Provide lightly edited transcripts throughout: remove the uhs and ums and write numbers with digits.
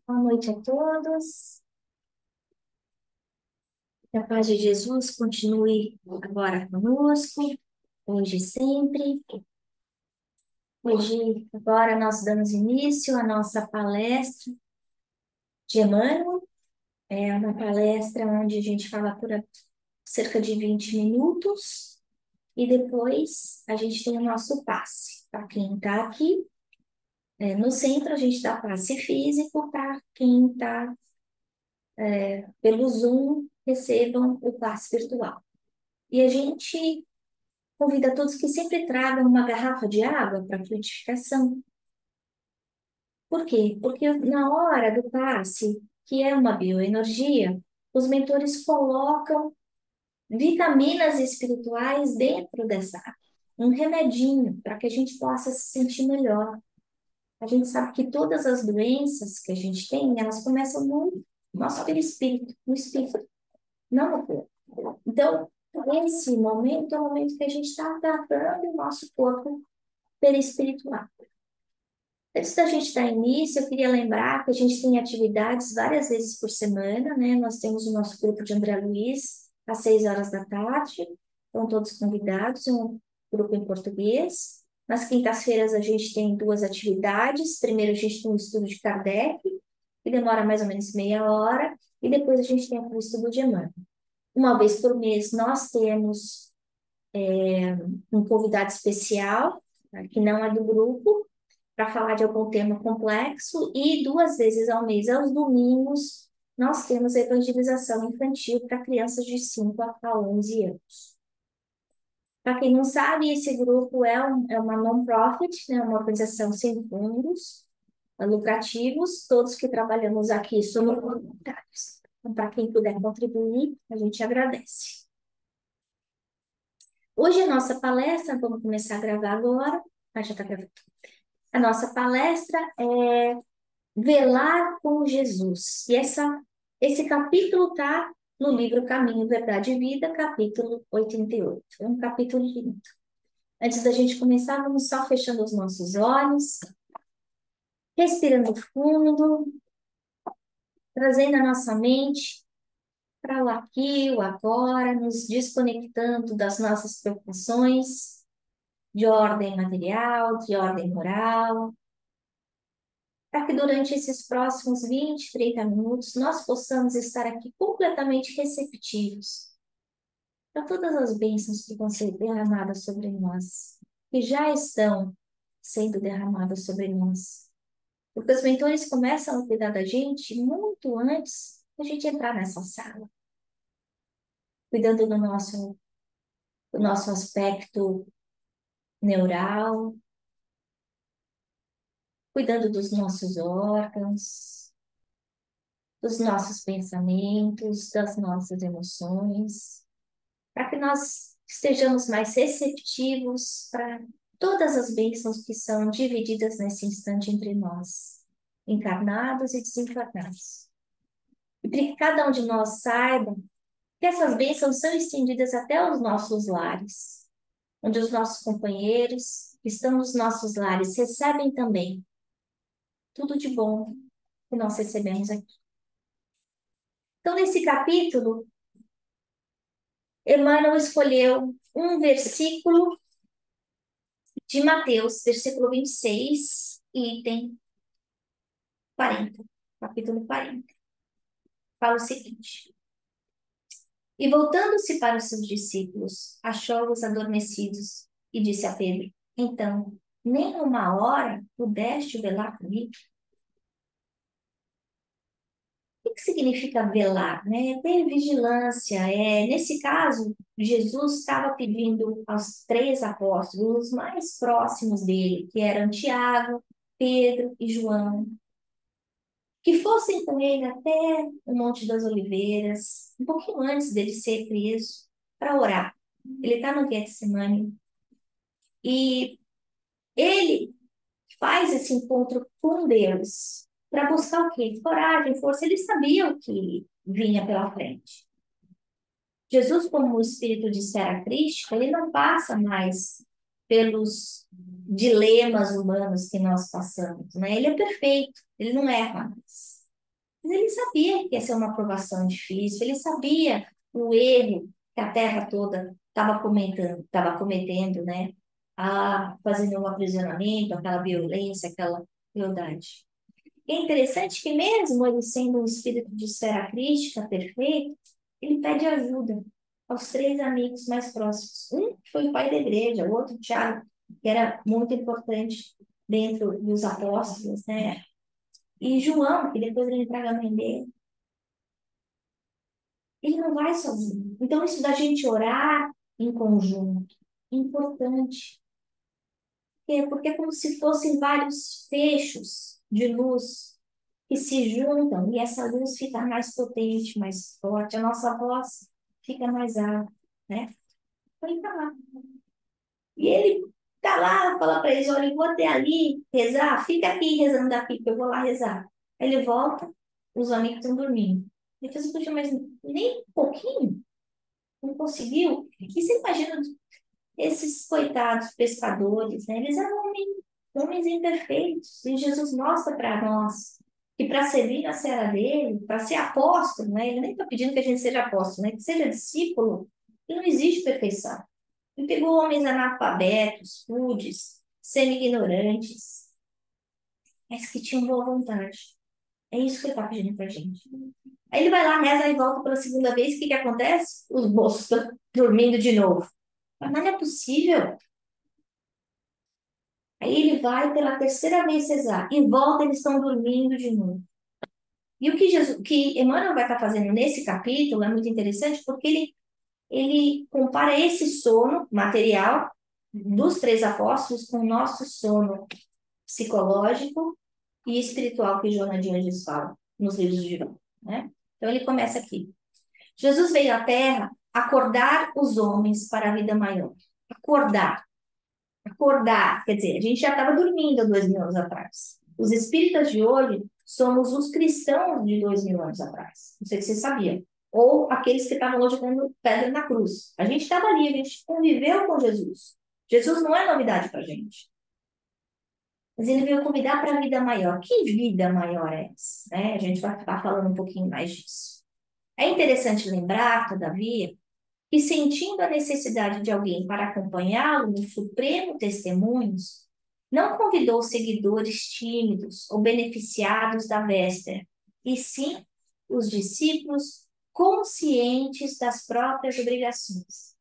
Boa noite a todos. Que a paz de Jesus continue agora conosco, hoje e sempre. Hoje, agora, nós damos início à nossa palestra de Emmanuel. É uma palestra onde a gente fala por cerca de 20 minutos e depois a gente tem o nosso passe. Para quem está aqui, no centro, a gente dá passe físico. Para quem está pelo Zoom, recebam o passe virtual. E a gente convida todos que sempre tragam uma garrafa de água para fluidificação. Por quê? Porque na hora do passe, que é uma bioenergia, os mentores colocam vitaminas espirituais dentro dessa água. Um remedinho para que a gente possa se sentir melhor. A gente sabe que todas as doenças que a gente tem, elas começam no nosso perispírito, no espírito, não no corpo. Então, esse momento é o momento que a gente está tratando o nosso corpo perispiritual. Antes da gente dar início, eu queria lembrar que a gente tem atividades várias vezes por semana, né? Nós temos o nosso grupo de André Luiz, às 6 horas da tarde, estão todos convidados, é um grupo em português. Nas quintas-feiras a gente tem duas atividades. Primeiro a gente tem um estudo de Kardec, que demora mais ou menos meia hora, e depois a gente tem o estudo de Emmanuel. Uma vez por mês nós temos um convidado especial, tá, que não é do grupo, para falar de algum tema complexo, e 2 vezes ao mês, aos domingos, nós temos a evangelização infantil para crianças de 5 a 11 anos. Para quem não sabe, esse grupo é uma non-profit, né, uma organização sem fundos lucrativos. Todos que trabalhamos aqui somos voluntários. Então, para quem puder contribuir, a gente agradece. Hoje a nossa palestra, vamos começar a gravar agora. Já está gravando. A nossa palestra é Velar com Jesus. E esse capítulo está no livro Caminho, Verdade e Vida, capítulo 88. É um capítulo lindo. Antes da gente começar, vamos só fechando os nossos olhos, respirando fundo, trazendo a nossa mente para o aqui, o agora, nos desconectando das nossas preocupações de ordem material, de ordem moral, para que durante esses próximos 20, 30 minutos nós possamos estar aqui completamente receptivos para todas as bênçãos que vão ser derramadas sobre nós, que já estão sendo derramadas sobre nós. Porque os mentores começam a cuidar da gente muito antes da gente entrar nessa sala, cuidando do nosso aspecto neural, cuidando dos nossos órgãos, dos nossos pensamentos, das nossas emoções, para que nós estejamos mais receptivos para todas as bênçãos que são divididas nesse instante entre nós, encarnados e desencarnados. E para que cada um de nós saiba que essas bênçãos são estendidas até os nossos lares, onde os nossos companheiros que estão nos nossos lares recebem também tudo de bom que nós recebemos aqui. Então, nesse capítulo, Emmanuel escolheu um versículo de Mateus, versículo 26, item 40, capítulo 40. Fala o seguinte: E voltando-se para os seus discípulos, achou-os adormecidos e disse a Pedro: Então, nem uma hora pudeste velar comigo? O que significa velar, né? Ter vigilância. Nesse caso, Jesus estava pedindo aos 3 apóstolos mais próximos dele, que eram Tiago, Pedro e João, que fossem com ele até o Monte das Oliveiras, um pouquinho antes dele ser preso, para orar. Ele está no Getsemane. E ele faz esse encontro com Deus para buscar o quê? Coragem, força. Ele sabia o que vinha pela frente. Jesus, como o Espírito de Sera Crística, ele não passa mais pelos dilemas humanos que nós passamos, né? Ele é perfeito, ele não erra mais. Mas ele sabia que ia ser uma provação difícil, ele sabia o erro que a terra toda estava cometendo, né? Fazendo um aprisionamento, aquela violência, aquela crueldade. E é interessante que mesmo ele sendo um espírito de esfera crítica perfeito, ele pede ajuda aos três amigos mais próximos. Um foi o pai da igreja, o outro, Tiago, que era muito importante dentro dos apóstolos, né? E João, que depois ele entrega a mãe dele, ele não vai sozinho. Então, isso da gente orar em conjunto, é importante. Porque é como se fossem vários fechos de luz que se juntam e essa luz fica mais potente, mais forte, a nossa voz fica mais alta, né? Então, ele tá lá. E ele tá lá, fala para eles, olha, eu vou até ali rezar, fica aqui rezando daqui, que eu vou lá rezar. Aí ele volta, os amigos estão dormindo. Ele fala assim, poxa, mas nem um pouquinho? Não conseguiu? E você imagina esses coitados pescadores, né? Eles eram homens imperfeitos. E Jesus mostra para nós que para servir na seara dele, para ser apóstolo, né? Ele nem está pedindo que a gente seja apóstolo, né? Que seja discípulo, e não existe perfeição. Ele pegou homens analfabetos, rudes, semi-ignorantes, mas que tinham boa vontade. É isso que ele está pedindo para a gente. Aí ele vai lá, reza e volta pela segunda vez. O que que acontece? Os moços estão dormindo de novo. Mas não é possível. Aí ele vai pela terceira vez rezar e volta, eles estão dormindo de novo. E o que que Emmanuel vai estar fazendo nesse capítulo é muito interessante porque ele compara esse sono material dos três apóstolos com o nosso sono psicológico e espiritual que Joana de Anjos fala nos livros de João, né? Então ele começa aqui. Jesus veio à Terra acordar os homens para a vida maior. Acordar. Acordar, quer dizer, a gente já estava dormindo há 2.000 anos atrás. Os espíritas de hoje somos os cristãos de 2.000 anos atrás. Não sei se você sabia. Ou aqueles que estavam hoje jogando pedra na cruz. A gente estava ali, a gente conviveu com Jesus. Jesus não é novidade para a gente. Mas ele veio convidar para a vida maior. Que vida maior é essa? Né? A gente vai estar falando um pouquinho mais disso. É interessante lembrar, todavia, e sentindo a necessidade de alguém para acompanhá-lo no supremo testemunho, não convidou seguidores tímidos ou beneficiados da véspera, e sim os discípulos conscientes das próprias obrigações.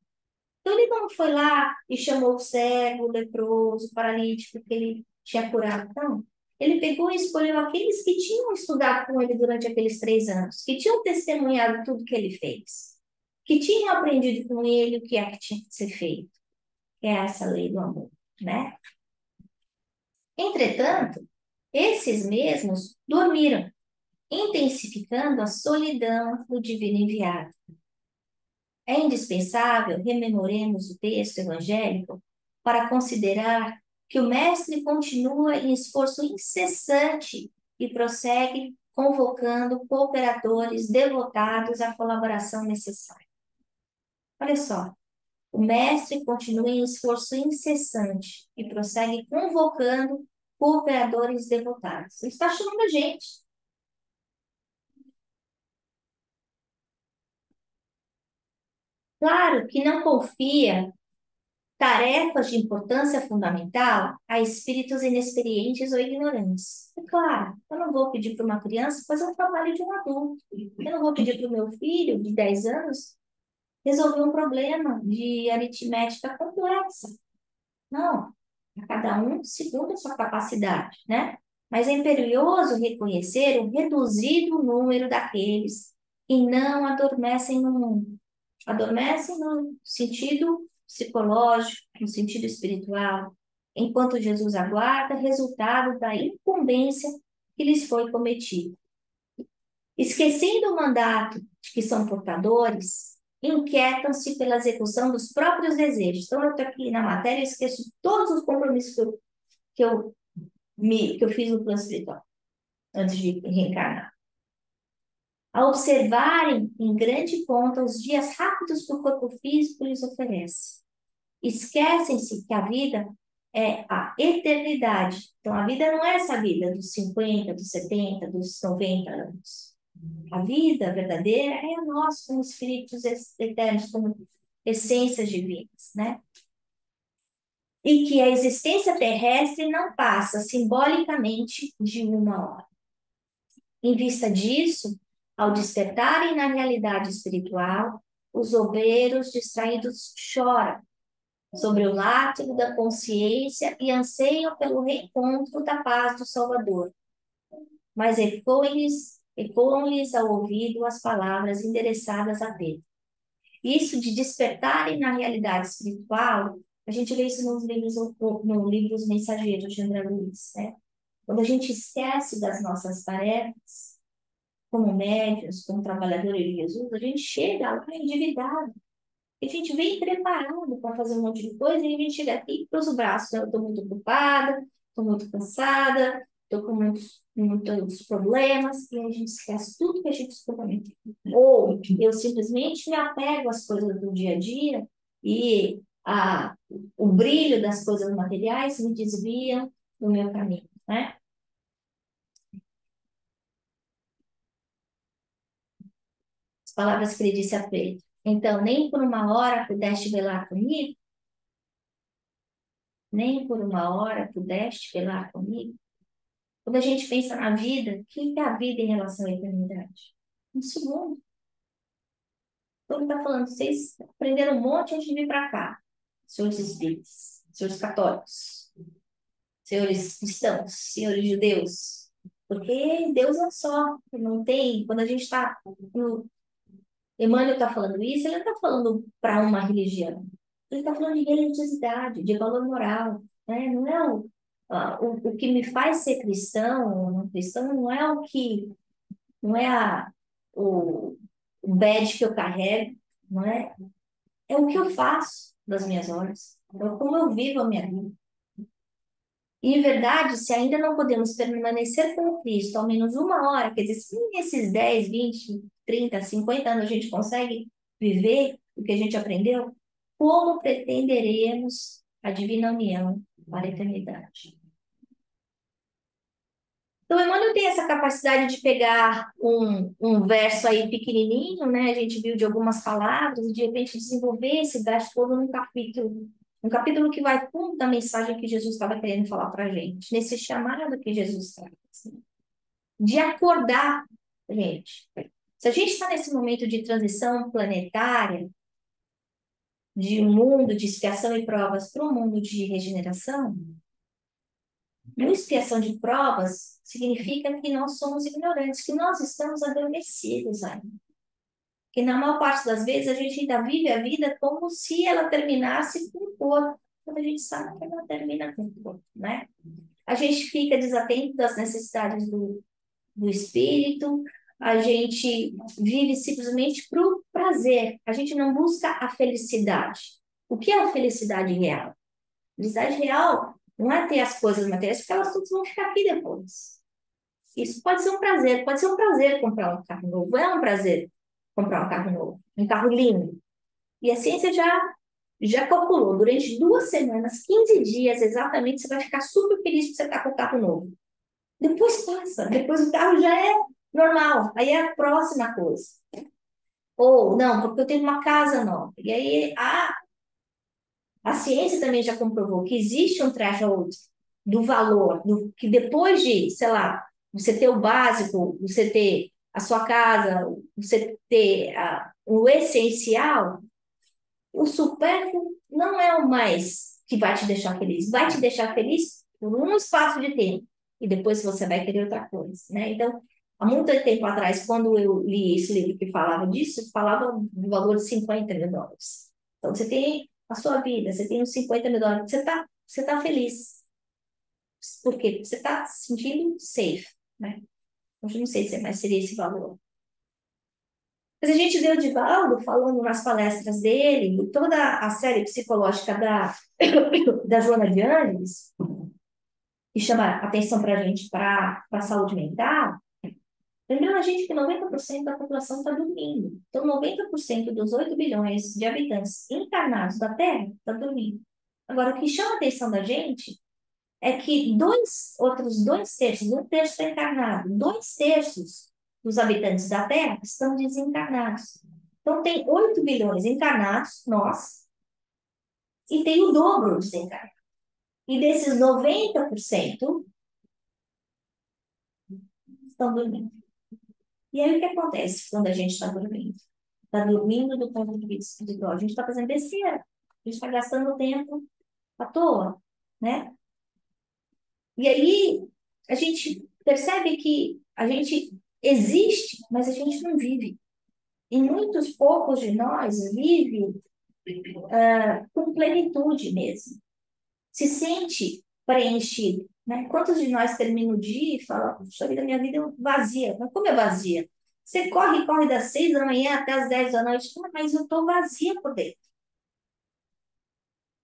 Então ele não foi lá e chamou o cego, o leproso, o paralítico que ele tinha curado, não. Ele pegou e escolheu aqueles que tinham estudado com ele durante aqueles 3 anos, que tinham testemunhado tudo que ele fez, que tinham aprendido com ele o que é que tinha que ser feito, que é essa lei do amor, né? Entretanto, esses mesmos dormiram, intensificando a solidão do divino enviado. É indispensável rememoremos o texto evangélico para considerar que o Mestre continua em esforço incessante e prossegue convocando cooperadores devotados à colaboração necessária. Olha só, o Mestre continua em esforço incessante e prossegue convocando cooperadores devotados. Ele está chamando a gente. Claro que não confia tarefas de importância fundamental a espíritos inexperientes ou ignorantes. É claro, eu não vou pedir para uma criança fazer um trabalho de um adulto. Eu não vou pedir para o meu filho de 10 anos resolver um problema de aritmética complexa. Não, a cada um segundo a sua capacidade, né? Mas é imperioso reconhecer o reduzido número daqueles que não adormecem no mundo. Adormecem no sentido psicológico, no sentido espiritual, enquanto Jesus aguarda resultado da incumbência que lhes foi cometida. Esquecendo o mandato de que são portadores, inquietam-se pela execução dos próprios desejos. Então, eu estou aqui na matéria e esqueço todos os compromissos que eu, que eu fiz no plano espiritual, antes de reencarnar. A observarem em grande conta os dias rápidos que o corpo físico lhes oferece. esquecem-se que a vida é a eternidade. Então, a vida não é essa vida dos 50, dos 70, dos 90 anos. A vida verdadeira é nós como espíritos eternos, como essências divinas, né? E que a existência terrestre não passa simbolicamente de uma hora. Em vista disso, ao despertarem na realidade espiritual, os obreiros distraídos choram sobre o látego da consciência e anseiam pelo reencontro da paz do Salvador. Mas ecoam-lhes ao ouvido as palavras endereçadas a Pedro. Isso de despertarem na realidade espiritual, a gente vê isso no livro Os Mensageiros de André Luiz, né? Quando a gente esquece das nossas tarefas, como médios, como trabalhadores de Jesus, a gente chega lá endividado. A gente vem preparado para fazer um monte de coisa e a gente chega aqui e cruza o braço. Eu estou muito ocupada, estou muito cansada, estou com muitos problemas, e a gente esquece tudo que a gente se comprometeu. Ou eu simplesmente me apego às coisas do dia a dia e o brilho das coisas materiais me desviam do meu caminho, né? As palavras que ele disse a Pedro. Então, nem por uma hora pudeste velar comigo? Nem por uma hora pudeste velar comigo? Quando a gente pensa na vida, o que é a vida em relação à eternidade? Um segundo. Todo mundo está falando, vocês aprenderam um monte antes de vir para cá. Senhores espíritas, senhores católicos, senhores cristãos, senhores judeus. Porque Deus é um só, não tem. Quando a gente está. Emmanuel está falando isso, ele não está falando para uma religião. Ele está falando de religiosidade, de valor moral. Né? Não é o que me faz ser cristão ou não cristão, não é o que. Não é o badge que eu carrego, não é? É o que eu faço das minhas horas. É como eu vivo a minha vida. E, em verdade, se ainda não podemos permanecer com Cristo ao menos uma hora, quer dizer, se nesses 10, 20, 30, 50 anos a gente consegue viver o que a gente aprendeu, como pretenderemos a divina união para a eternidade? Então, Emmanuel tem essa capacidade de pegar um verso aí pequenininho, né? A gente viu de algumas palavras, e de repente desenvolver esse verso todo num capítulo. Um capítulo que vai fundo da mensagem que Jesus estava querendo falar para a gente, nesse chamado que Jesus traz. Assim, de acordar, gente. Se a gente está nesse momento de transição planetária, de um mundo de expiação e provas para um mundo de regeneração, e expiação de provas significa que nós somos ignorantes, que nós estamos adormecidos ainda. Que na maior parte das vezes a gente ainda vive a vida como se ela terminasse com o corpo, quando a gente sabe que ela termina com o corpo, né? A gente fica desatento das necessidades do espírito, a gente vive simplesmente para o prazer, a gente não busca a felicidade. O que é a felicidade real? Felicidade real não é ter as coisas materiais, porque elas todas vão ficar aqui depois. Isso pode ser um prazer comprar um carro novo, é um prazer comprar um carro novo, um carro lindo. E a ciência já calculou, durante 2 semanas, 15 dias exatamente, você vai ficar super feliz porque você está com o carro novo. Depois passa, depois o carro já é normal, aí é a próxima coisa. Ou, não, porque eu tenho uma casa nova. E aí a ciência também já comprovou que existe um threshold do valor, que depois de, sei lá, você ter o básico, você ter a sua casa, você ter o essencial, o supérfluo não é o mais que vai te deixar feliz. Vai te deixar feliz por um espaço de tempo. E depois você vai querer outra coisa, né? Então, há muito tempo atrás, quando eu li esse livro que falava disso, falava do valor de US$ 50.000. Então, você tem a sua vida, você tem os US$ 50.000, você tá feliz. Por quê? Porque você está se sentindo safe, né? Eu não sei se mais seria esse valor. Mas a gente vê o Divaldo falando nas palestras dele, toda a série psicológica da Joana de Ângeles, que chama atenção para a gente para a saúde mental, Lembrando a gente que 90% da população está dormindo. Então, 90% dos 8 bilhões de habitantes encarnados da Terra está dormindo. Agora, o que chama a atenção da gente é que outros 2 terços, 1 terço está encarnado, 2 terços dos habitantes da Terra estão desencarnados. Então, tem 8 bilhões encarnados, nós, e tem o dobro desencarnados. E desses 90% estão dormindo. E aí o que acontece quando a gente está dormindo? Está dormindo do ponto de vista espiritual. A gente está fazendo besteira. A gente está gastando tempo à toa, né? E aí a gente percebe que a gente existe, mas a gente não vive. E muitos poucos de nós vivem com plenitude mesmo. Se sente preenchido, né? Quantos de nós terminam o dia e falam, puxa vida, minha vida é vazia. Mas como é vazia? Você corre, corre das 6 da manhã até as 10 da noite, mas eu estou vazia por dentro.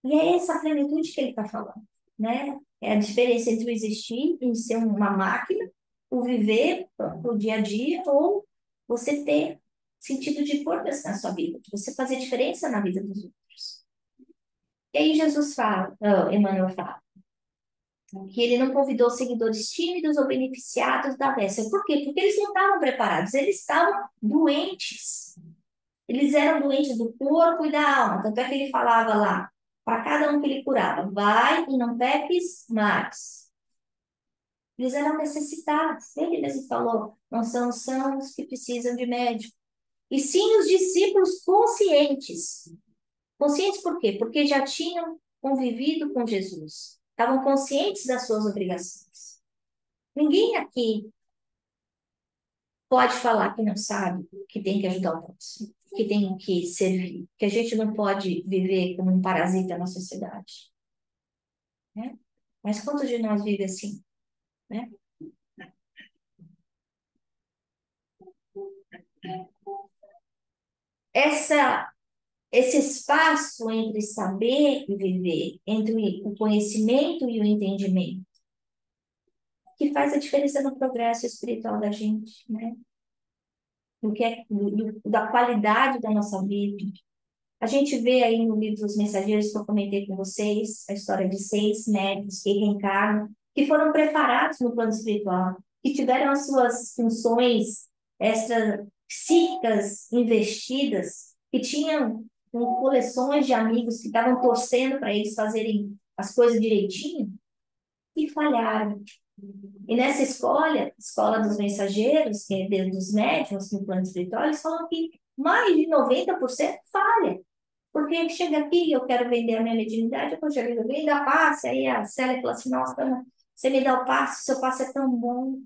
E é essa plenitude que ele está falando, né? É a diferença entre o existir e ser uma máquina, o viver o dia a dia, ou você ter sentido de importância na sua vida, de você fazer diferença na vida dos outros. E aí Jesus fala, Emmanuel fala, que ele não convidou seguidores tímidos ou beneficiados da véspera. Por quê? Porque eles não estavam preparados, eles estavam doentes. Eles eram doentes do corpo e da alma. Tanto é que ele falava lá, para cada um que ele curava, vai e não peques mais. Eles eram necessitados. Ele mesmo falou, não são os que precisam de médico. E sim os discípulos conscientes. Conscientes por quê? Porque já tinham convivido com Jesus. Estavam conscientes das suas obrigações. Ninguém aqui pode falar que não sabe, que tem que ajudar o próximo, que tem que servir, que a gente não pode viver como um parasita na sociedade, né? Mas quantos de nós vive assim, né? Essa, esse espaço entre saber e viver, entre o conhecimento e o entendimento, que faz a diferença no progresso espiritual da gente, né? Da qualidade da nossa vida. A gente vê aí no livro dos Mensageiros que eu comentei com vocês, a história de 6 médicos que reencarnam, que foram preparados no plano espiritual, que tiveram as suas funções extra psíquicas investidas, que tinham coleções de amigos que estavam torcendo para eles fazerem as coisas direitinho, e falharam. E nessa escola dos mensageiros, que é dos médiuns no plano espiritual, eles falam que mais de 90% falha. Porque chega aqui, eu quero vender a minha mediunidade, eu chego alguém dá passe, aí a Célia fala assim, nossa, Ana, você me dá o passe, seu passe é tão bom.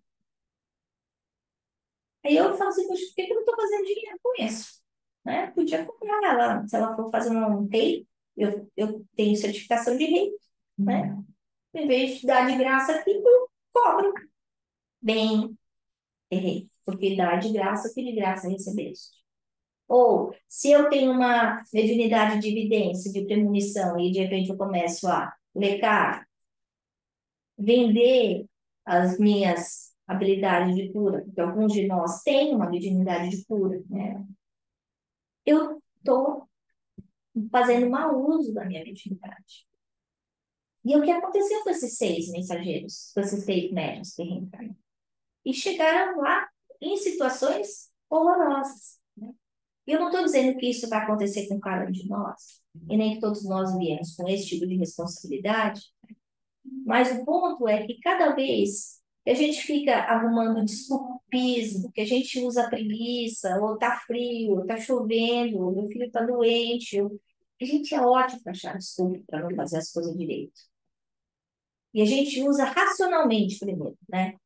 Aí eu falo assim, poxa, por que eu não estou fazendo dinheiro com isso? Né? Podia comprar ela, se ela for fazer um rei, eu tenho certificação de rei, né? Em vez de dar de graça aqui, eu cobro. Bem, errei, porque dá de graça, que de graça recebeste. Ou, se eu tenho uma mediunidade de evidência, de premonição, e de repente eu começo a lecar, vender as minhas habilidades de cura, porque alguns de nós têm uma mediunidade de cura, né? Eu estou fazendo mau uso da minha mediunidade. E o que aconteceu com esses 6 mensageiros, com esses 6 médiuns que reencarnaram? E chegaram lá em situações horrorosas, né? E eu não estou dizendo que isso vai acontecer com cada um de nós, e nem que todos nós viemos com esse tipo de responsabilidade, mas o ponto é que cada vez que a gente fica arrumando desculpismo, que a gente usa preguiça, ou tá frio, ou tá chovendo, ou meu filho tá doente, a gente é ótimo para achar desculpa para não fazer as coisas direito. E a gente usa racionalmente primeiro, né?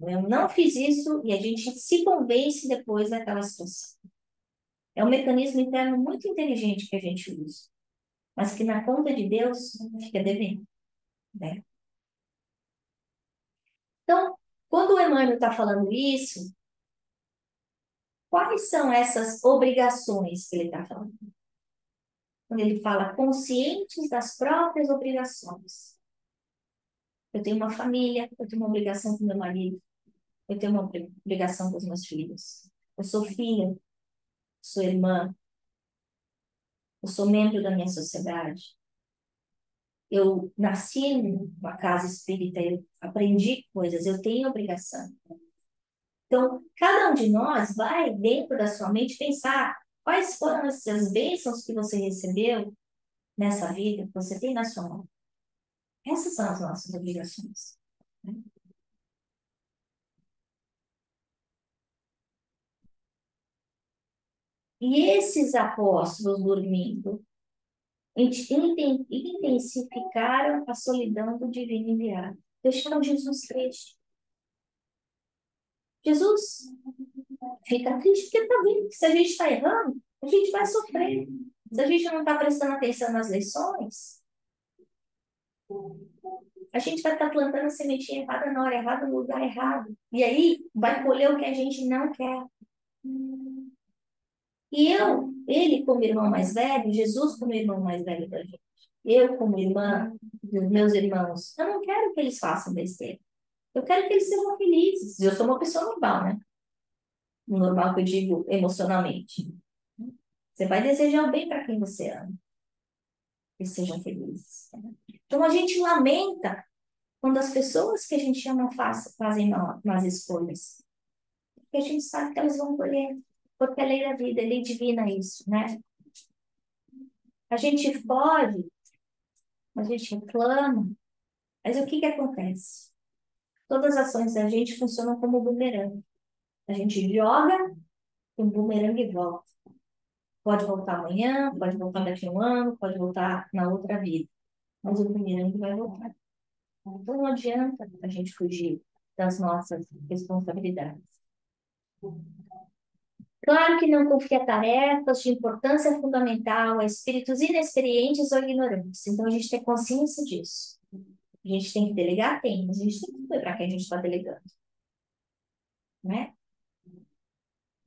Eu não fiz isso e a gente se convence depois daquela situação. É um mecanismo interno muito inteligente que a gente usa, mas que na conta de Deus fica devendo, né? Então, quando o Emmanuel está falando isso, quais são essas obrigações que ele está falando? Quando ele fala conscientes das próprias obrigações. Eu tenho uma família, eu tenho uma obrigação com meu marido, Eu tenho uma obrigação com os meus filhos. Eu sou filha, sou irmã, eu sou membro da minha sociedade. Eu nasci numa casa espírita, eu aprendi coisas, eu tenho obrigação. Então, cada um de nós vai, dentro da sua mente, pensar quais foram essas bênçãos que você recebeu nessa vida, que você tem na sua mão. Essas são as nossas obrigações. Né? E esses apóstolos dormindo intensificaram a solidão do divino enviado. Deixaram Jesus triste. Jesus fica triste porque está vendo que se a gente está errando, a gente vai sofrer. Se a gente não está prestando atenção nas lições, a gente vai estar plantando a sementinha errada na hora errada, no lugar errado. E aí vai colher o que a gente não quer. E ele como irmão mais velho, Jesus como irmão mais velho da gente, eu como irmã dos meus irmãos, eu não quero que eles façam besteira. Eu quero que eles sejam felizes. Eu sou uma pessoa normal, né? Normal que eu digo emocionalmente. Você vai desejar o bem para quem você ama, que eles sejam felizes. Né? Então a gente lamenta quando as pessoas que a gente ama fazem más escolhas. Porque a gente sabe que elas vão colher. Porque é lei da vida, é lei divina isso, né? A gente pode, a gente reclama, mas o que que acontece? Todas as ações da gente funcionam como bumerangue. A gente joga, o bumerangue volta. Pode voltar amanhã, pode voltar daqui a um ano, pode voltar na outra vida. Mas o bumerangue vai voltar. Então não adianta a gente fugir das nossas responsabilidades. Claro que não confia tarefas de importância fundamental a espíritos inexperientes ou ignorantes. Então a gente tem consciência disso. A gente tem que delegar? Tem, mas a gente tem que saber para quem a gente está delegando. Né?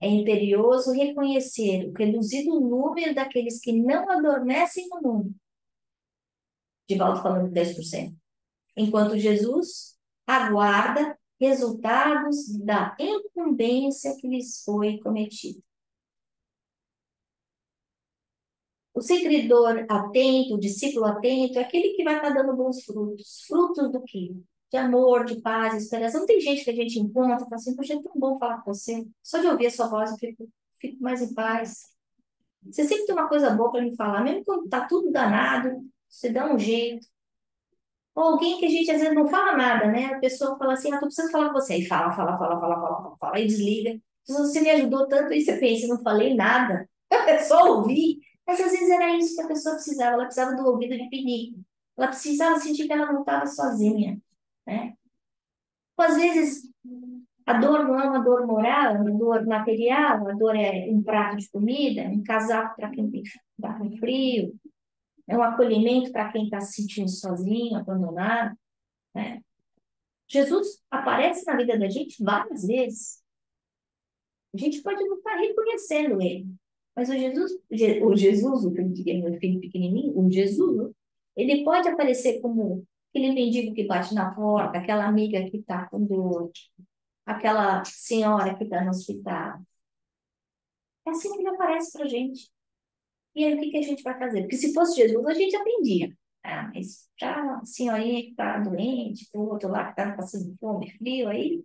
É imperioso reconhecer o reduzido número daqueles que não adormecem no mundo. De volta falando de 10%. Enquanto Jesus aguarda resultados da incumbência que lhes foi cometida. O seguidor atento, o discípulo atento, é aquele que vai estar dando bons frutos. Frutos do quê? De amor, de paz, de esperança. Não tem gente que a gente encontra e fala assim, poxa, é tão bom falar com você. Só de ouvir a sua voz eu fico mais em paz. Você sempre tem uma coisa boa para me falar, mesmo quando tá tudo danado, você dá um jeito. Ou alguém que a gente às vezes não fala nada, né? A pessoa fala assim, ah, tô precisando falar com você. E fala, e desliga. Você me ajudou tanto, e você pensa, não falei nada. É só ouvir. Mas às vezes era isso que a pessoa precisava. Ela precisava do ouvido de perigo. Ela precisava sentir que ela não estava sozinha, né? Ou, às vezes, a dor não é uma dor moral, é uma dor material. A dor é um prato de comida, um casaco para quem está com frio, é um acolhimento para quem está se sentindo sozinho, abandonado, né? Jesus aparece na vida da gente várias vezes. A gente pode não estar reconhecendo ele. Mas o que eu diria meu filho pequenininho, o Jesus, ele pode aparecer como aquele mendigo que bate na porta, aquela amiga que está com dor, aquela senhora que está no hospital. É assim que ele aparece para a gente. E aí o que que a gente vai fazer? Porque se fosse Jesus, a gente atendia. Ah, mas já a senhorinha que está doente, o outro lá que está passando fome, frio, aí,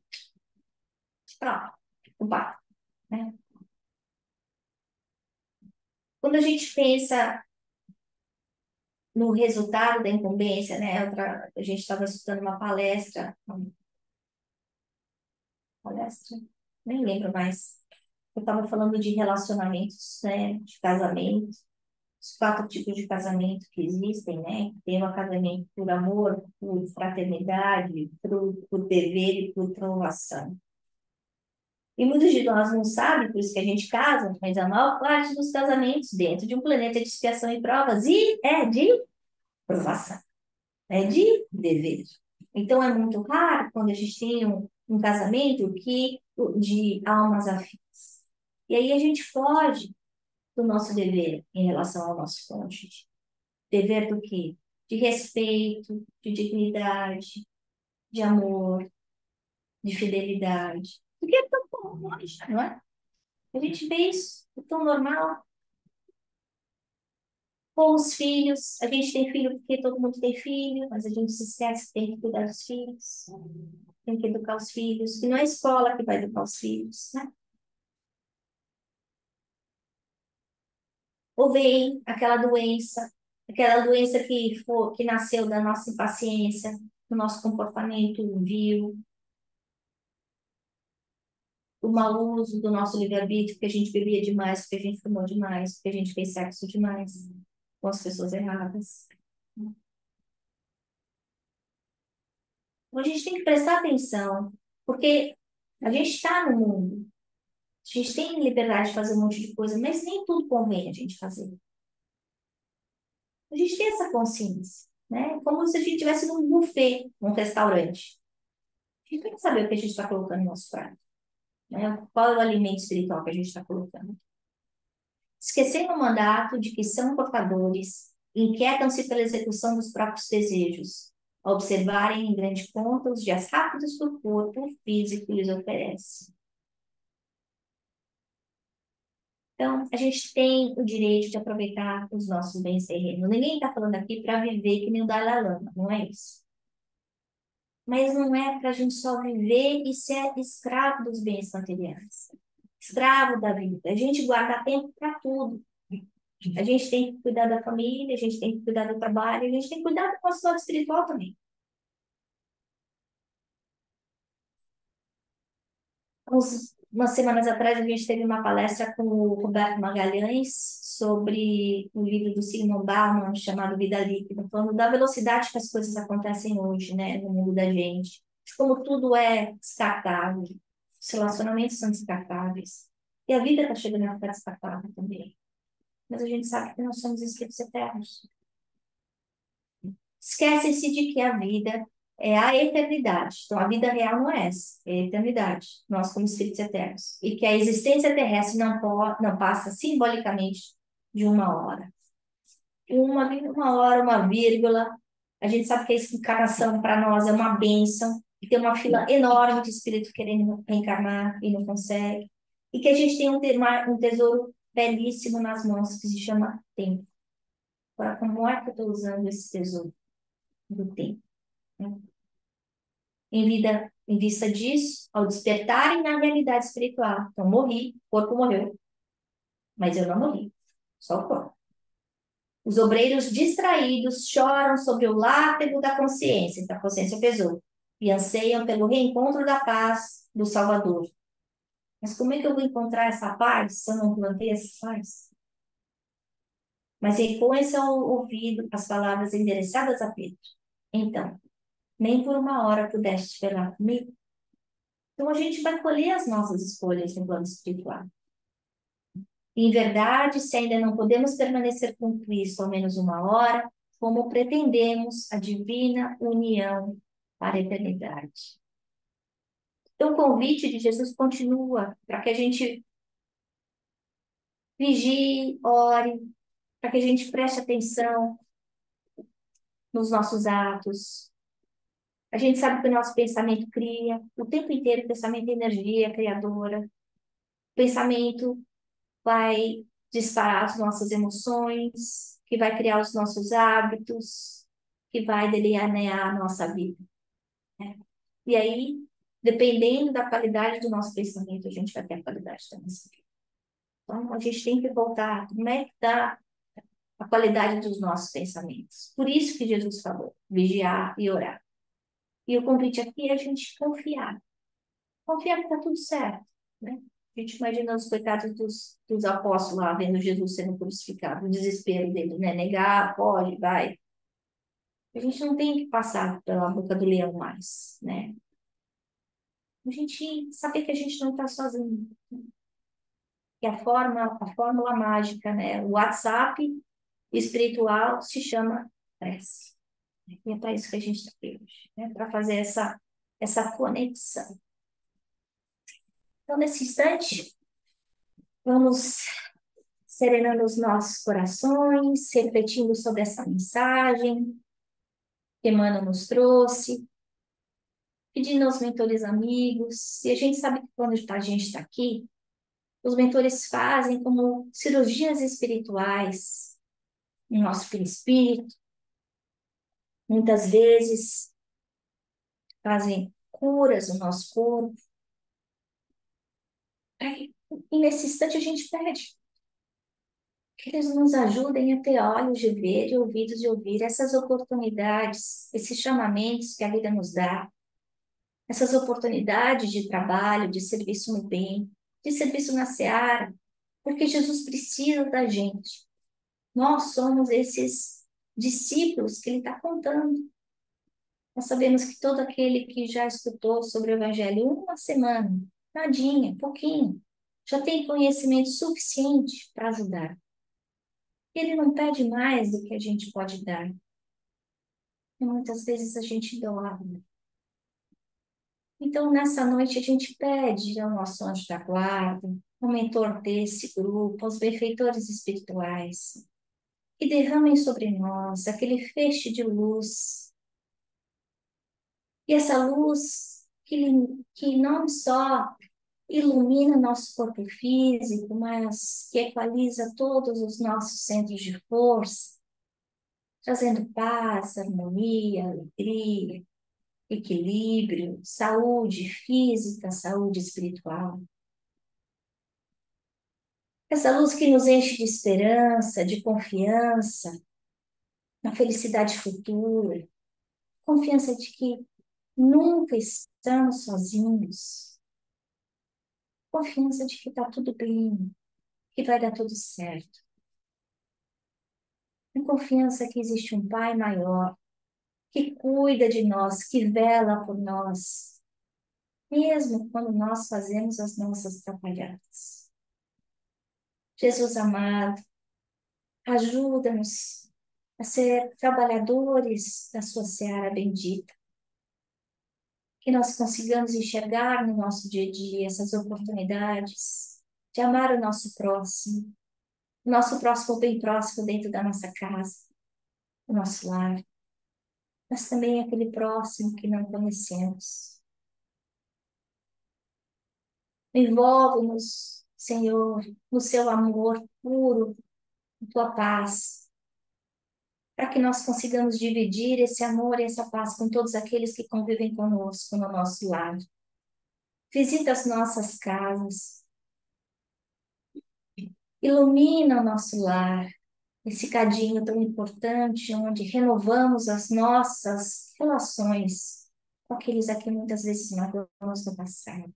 pronto, o papo, né? Quando a gente pensa no resultado da incumbência, né? A gente estava escutando uma palestra, nem lembro mais. Eu estava falando de relacionamentos, né? De casamento, os 4 tipos de casamento que existem, né? Tem o casamento por amor, por fraternidade, por dever e por provação. E muitos de nós não sabem, por isso que a gente casa, mas a maior parte dos casamentos dentro de um planeta de expiação e provas e é de provação. É de dever. Então, é muito raro quando a gente tem um casamento de almas afins. E aí a gente foge do nosso dever em relação ao nosso cônjuge. Dever do quê? De respeito, de dignidade, de amor. de fidelidade. Porque é tão comum hoje, não é? A gente vê isso, é tão normal. Com os filhos, a gente tem filho porque todo mundo tem filho, mas a gente se esquece que tem que cuidar dos filhos, tem que educar os filhos, que não é a escola que vai educar os filhos, né? Ou vem aquela doença que nasceu da nossa impaciência, do nosso comportamento vil, do mau uso do nosso livre-arbítrio, porque a gente bebia demais, porque a gente fumou demais, porque a gente fez sexo demais com as pessoas erradas. Então a gente tem que prestar atenção, porque a gente está no mundo, a gente tem liberdade de fazer um monte de coisa, mas nem tudo convém a gente fazer. A gente tem essa consciência, né? Como se a gente estivesse num buffet, num restaurante. A gente tem que saber o que a gente está colocando no nosso prato, né? Qual é o alimento espiritual que a gente está colocando. Esquecendo o mandato de que são portadores, inquietam-se pela execução dos próprios desejos, a observarem em grande conta os dias rápidos que o corpo físico lhes oferece. Então, a gente tem o direito de aproveitar os nossos bens terrenos. Ninguém está falando aqui para viver que nem o Dalai Lama, não é isso. Mas não é para a gente só viver e ser escravo dos bens materiais, escravo da vida. A gente guarda tempo para tudo. A gente tem que cuidar da família, a gente tem que cuidar do trabalho, a gente tem que cuidar do nosso lado espiritual também. Umas semanas atrás, a gente teve uma palestra com o Roberto Magalhães sobre o livro do Sigmund Bauman, chamado Vida Líquida, falando da velocidade que as coisas acontecem hoje, né, no mundo da gente. De como tudo é descartável, os relacionamentos são descartáveis. E a vida está chegando a ficar descartável também. Mas a gente sabe que nós somos espíritos eternos. Esquecem-se de que a vida é a eternidade. Então, a vida real não é essa, é a eternidade. Nós, como espíritos eternos. E que a existência terrestre não passa simbolicamente de uma hora. Uma hora, uma vírgula. A gente sabe que a encarnação para nós é uma bênção. E tem uma fila enorme de espíritos querendo reencarnar e não consegue. E que a gente tem um tesouro belíssimo nas mãos que se chama tempo. Agora, como é que eu estou usando esse tesouro do tempo? Né? Em vista disso, ao despertarem na realidade espiritual. Então, morri, o corpo morreu, mas eu não morri, só o corpo. Os obreiros distraídos choram sobre o látego da consciência, então a consciência pesou, e anseiam pelo reencontro da paz do Salvador. Mas como é que eu vou encontrar essa paz se eu não plantei essa paz? Mas repõe-se ao ouvido as palavras endereçadas a Pedro. Então, nem por uma hora pudeste esperar comigo? Então, a gente vai colher as nossas escolhas no plano espiritual. Em verdade, se ainda não podemos permanecer com Cristo ao menos uma hora, como pretendemos a divina união para a eternidade. Então, o convite de Jesus continua para que a gente vigie, ore, para que a gente preste atenção nos nossos atos. A gente sabe que o nosso pensamento cria, o tempo inteiro o pensamento é energia criadora. O pensamento vai disparar as nossas emoções, que vai criar os nossos hábitos, que vai delinear a nossa vida, né? E aí, dependendo da qualidade do nosso pensamento, a gente vai ter a qualidade da nossa vida. Então, a gente tem que voltar, como é que está a qualidade dos nossos pensamentos? Por isso que Jesus falou, vigiar e orar. E o convite aqui é a gente confiar. Confiar que está tudo certo, né? A gente imagina os coitados dos apóstolos lá, vendo Jesus sendo crucificado, o desespero dele, né? Negar, pode, vai. A gente não tem que passar pela boca do leão mais, né? A gente saber que a gente não está sozinho. Que a fórmula mágica, né? O WhatsApp espiritual se chama prece. E é para isso que a gente está aqui hoje, né? Para fazer essa conexão. Então, nesse instante, vamos serenando os nossos corações, refletindo sobre essa mensagem que Emmanuel nos trouxe. pedindo aos mentores amigos. E a gente sabe que quando a gente está aqui, os mentores fazem como cirurgias espirituais no nosso perispírito, muitas vezes fazem curas no nosso corpo. E nesse instante a gente pede que eles nos ajudem a ter olhos de ver e ouvidos de ouvir essas oportunidades, esses chamamentos que a vida nos dá, essas oportunidades de trabalho, de serviço no bem, de serviço na seara, porque Jesus precisa da gente. Nós somos esses discípulos que ele está contando. Nós sabemos que todo aquele que já escutou sobre o Evangelho uma semana, nadinha, pouquinho, já tem conhecimento suficiente para ajudar. Ele não pede mais do que a gente pode dar. E muitas vezes a gente dorme. Então, nessa noite, a gente pede ao nosso anjo da guarda, ao mentor desse grupo, aos benfeitores espirituais, que derramem sobre nós aquele feixe de luz. E essa luz que não só ilumina nosso corpo físico, mas que equaliza todos os nossos centros de força, trazendo paz, harmonia, alegria, equilíbrio, saúde física, saúde espiritual. Essa luz que nos enche de esperança, de confiança na felicidade futura, confiança de que nunca estamos sozinhos, confiança de que está tudo bem, que vai dar tudo certo. A confiança que existe um Pai maior, que cuida de nós, que vela por nós, mesmo quando nós fazemos as nossas atrapalhadas. Jesus amado, ajuda-nos a ser trabalhadores da sua seara bendita, que nós consigamos enxergar no nosso dia a dia essas oportunidades de amar o nosso próximo bem próximo dentro da nossa casa, o nosso lar, mas também aquele próximo que não conhecemos. Envolve-nos, Senhor, no seu amor puro, na tua paz, para que nós consigamos dividir esse amor e essa paz com todos aqueles que convivem conosco no nosso lar. Visita as nossas casas, ilumina o nosso lar, esse cadinho tão importante onde renovamos as nossas relações com aqueles a que muitas vezes magoamos no passado.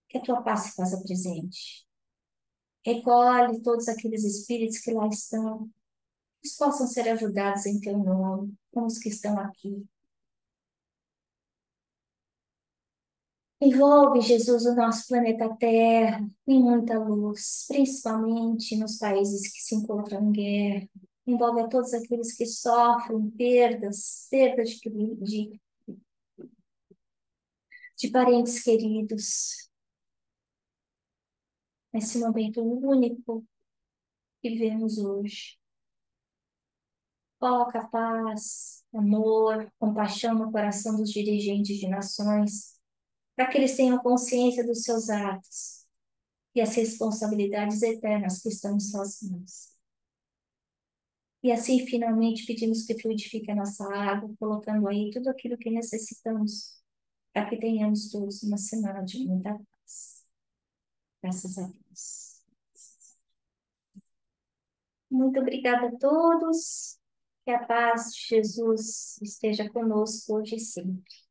Que a tua paz se faça presente. Recolhe todos aqueles espíritos que lá estão, que possam ser ajudados em teu nome, como os que estão aqui. Envolve, Jesus, o nosso planeta Terra em muita luz, principalmente nos países que se encontram em guerra. Envolve a todos aqueles que sofrem perda de parentes queridos. Nesse momento único que vivemos hoje. Coloca paz, amor, compaixão no coração dos dirigentes de nações, para que eles tenham consciência dos seus atos e as responsabilidades eternas que estão em suas mãos. E assim, finalmente, pedimos que fluidifique a nossa água, colocando aí tudo aquilo que necessitamos, para que tenhamos todos uma semana de muita paz. Graças a Deus. Muito obrigada a todos. Que a paz de Jesus esteja conosco hoje e sempre.